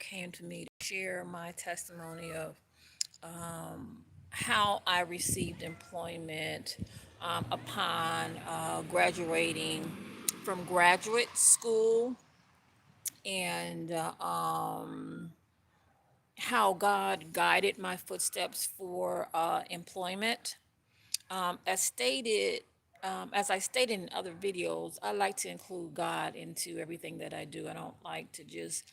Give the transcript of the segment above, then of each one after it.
came to me to share my testimony of how I received employment upon graduating from graduate school and how God guided my footsteps for employment. As stated, as I stated in other videos, I like to include God into everything that I do. I don't like to just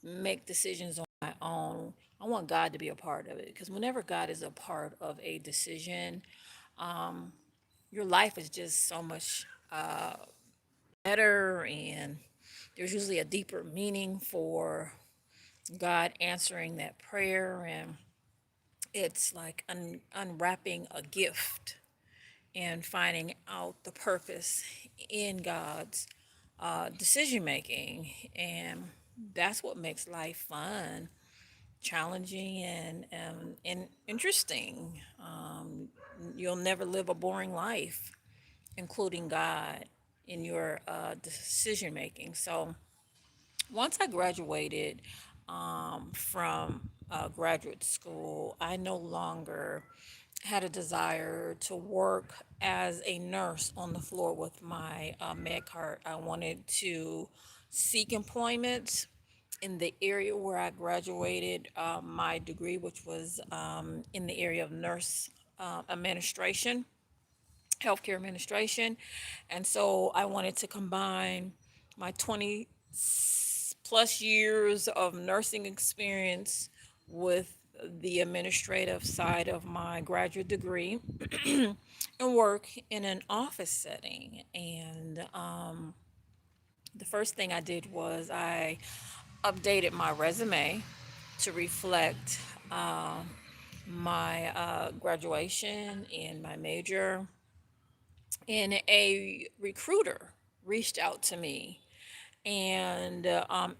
make decisions on my own. I want God to be a part of it because whenever God is a part of a decision, your life is just so much better, and there's usually a deeper meaning for God answering that prayer, and it's like unwrapping a gift and finding out the purpose in God's decision making, and that's what makes life fun, challenging, and interesting. You'll never live a boring life, including God in your decision making. So once I graduated from graduate school, I no longer had a desire to work as a nurse on the floor with my med card. I wanted to seek employment in the area where I graduated my degree, which was in the area of nurse administration, healthcare administration. And so I wanted to combine my 20 plus years of nursing experience with the administrative side of my graduate degree and work in an office setting. And the first thing I did was I updated my resume to reflect my graduation and my major. And a recruiter reached out to me and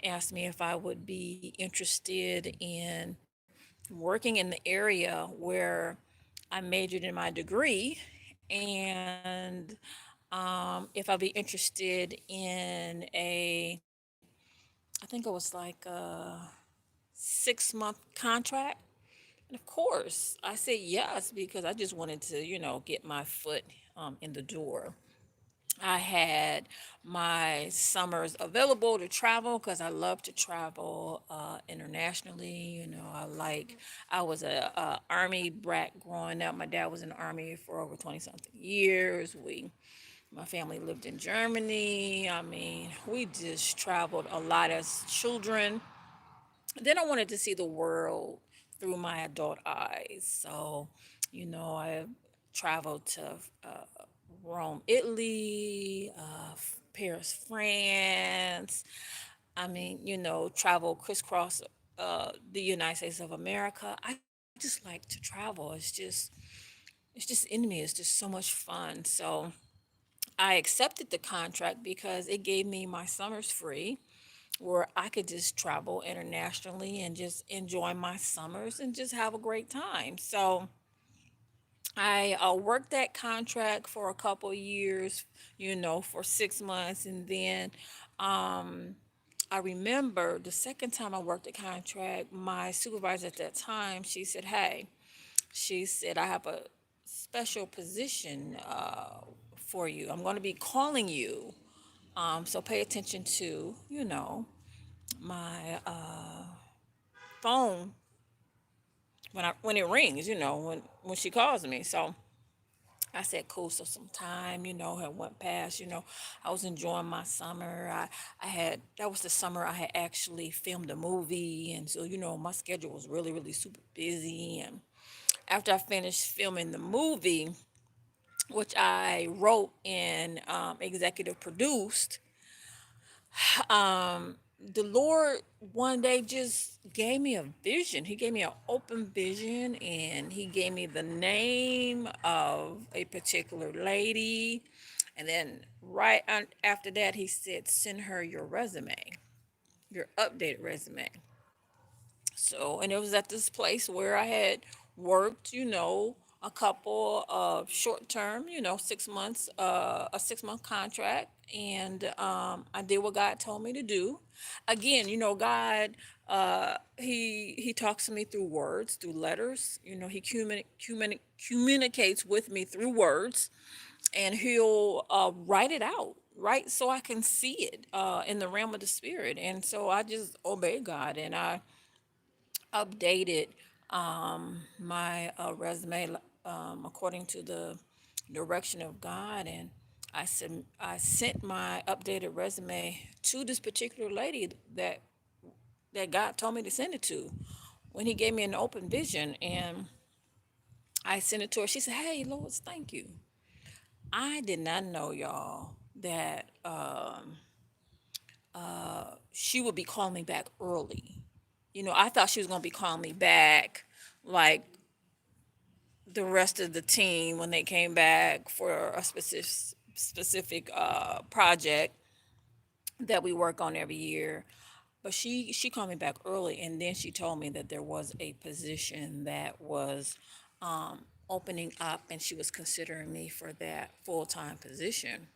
asked me if I would be interested in working in the area where I majored in my degree, and if I'd be interested in I think it was like a 6 month contract. And of course, I said yes because I just wanted to, get my foot in the door. I had my summers available to travel because I love to travel internationally. I was a army brat growing up. My dad was in the army for over 20 something years. My family lived in Germany. I mean, we just traveled a lot as children. Then I wanted to see the world through my adult eyes. So, I traveled to Rome, Italy, Paris, France. I mean, travel crisscross the United States of America. I just like to travel. It's just in me. It's just so much fun. So I accepted the contract because it gave me my summers free where I could just travel internationally and just enjoy my summers and just have a great time. So I worked that contract for a couple of years, for 6 months. And then I remember the second time I worked the contract, my supervisor at that time, she said, "Hey," she said, "I have a special position for you. I'm going to be calling you. So pay attention to, my phone when it rings, when she calls me." So I said, "Cool." So some time, had went past. I was enjoying my summer. I had that was the summer I had actually filmed a movie, and so my schedule was really, really super busy. And after I finished filming the movie, which I wrote and executive produced, the Lord one day just gave me a vision. He gave me an open vision, and He gave me the name of a particular lady. And then after that, He said, "Send her your resume, your updated resume." So, and it was at this place where I had worked, a couple of short term, 6 months, a 6 month contract, and I did what God told me to do. Again, God, he talks to me through words, through letters. He communicates with me through words, and he'll write it out, right, so I can see it in the realm of the spirit. And so I just obey God, and I updated my resume according to the direction of God. And I sent my updated resume to this particular lady that God told me to send it to when He gave me an open vision. And I sent it to her. She said, "Hey, Lois, thank you." I did not know, y'all, that she would be calling me back early. I thought she was going to be calling me back like the rest of the team when they came back for a specific project that we work on every year. But she called me back early, and then she told me that there was a position that was opening up, and she was considering me for that full-time position.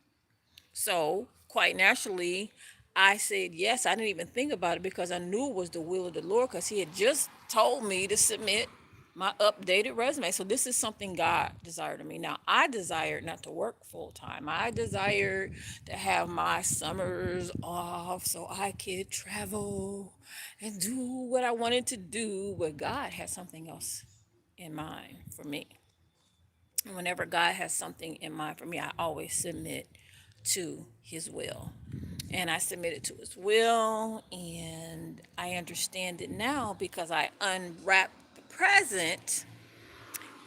So, quite naturally, I said yes. I didn't even think about it because I knew it was the will of the Lord, because He had just told me to submit my updated resume. So, this is something God desired of me. Now, I desired not to work full time. I desired to have my summers off so I could travel and do what I wanted to do, but God had something else in mind for me. And whenever God has something in mind for me, I always submit to His will. And I submitted to His will, and I understand it now because I unwrapped the present,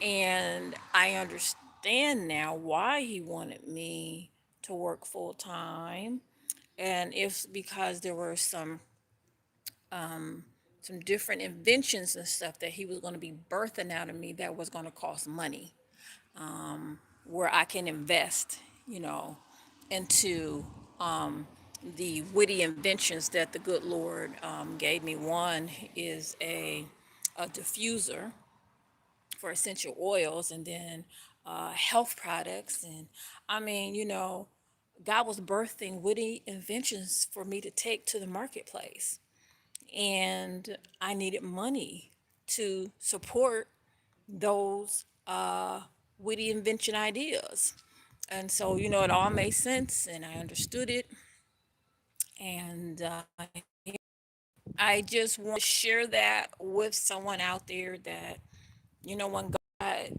and I understand now why He wanted me to work full time. And it's because there were some different inventions and stuff that He was going to be birthing out of me that was going to cost money, where I can invest, you know, into the witty inventions that the good Lord gave me. One is a diffuser for essential oils, and then health products. And I mean, God was birthing witty inventions for me to take to the marketplace. And I needed money to support those witty invention ideas. And so, it all made sense, and I understood it. And I just want to share that with someone out there that, when God,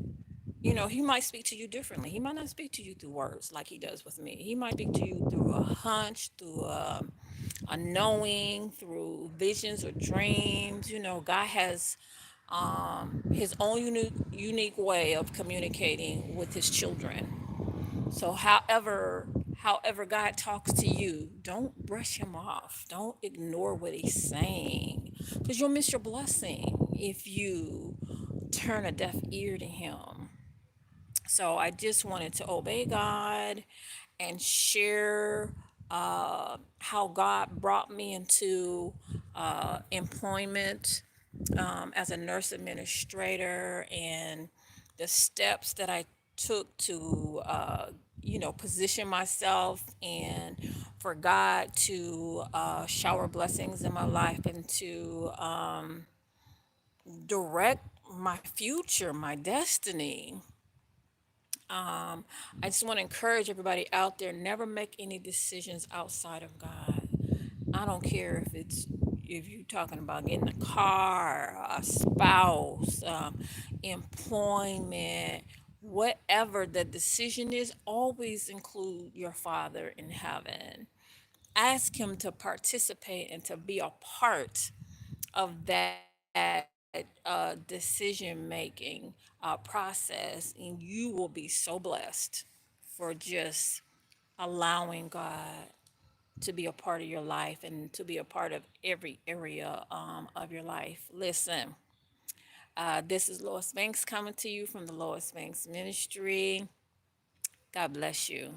He might speak to you differently. He might not speak to you through words like He does with me. He might speak to you through a hunch, through a knowing, through visions or dreams. God has His own unique way of communicating with His children. So however God talks to you, don't brush Him off. Don't ignore what He's saying, because you'll miss your blessing if you turn a deaf ear to Him. So I just wanted to obey God and share how God brought me into employment as a nurse administrator, and the steps that I took to, position myself, and for God to shower blessings in my life, and to direct my future, my destiny. I just want to encourage everybody out there, never make any decisions outside of God. I don't care if you're talking about getting a car, a spouse, employment, whatever the decision is, always include your Father in heaven. Ask Him to participate and to be a part of that decision making process, and you will be so blessed for just allowing God to be a part of your life and to be a part of every area of your life. Listen, this is Lois Banks coming to you from the Lois Banks Ministry. God bless you.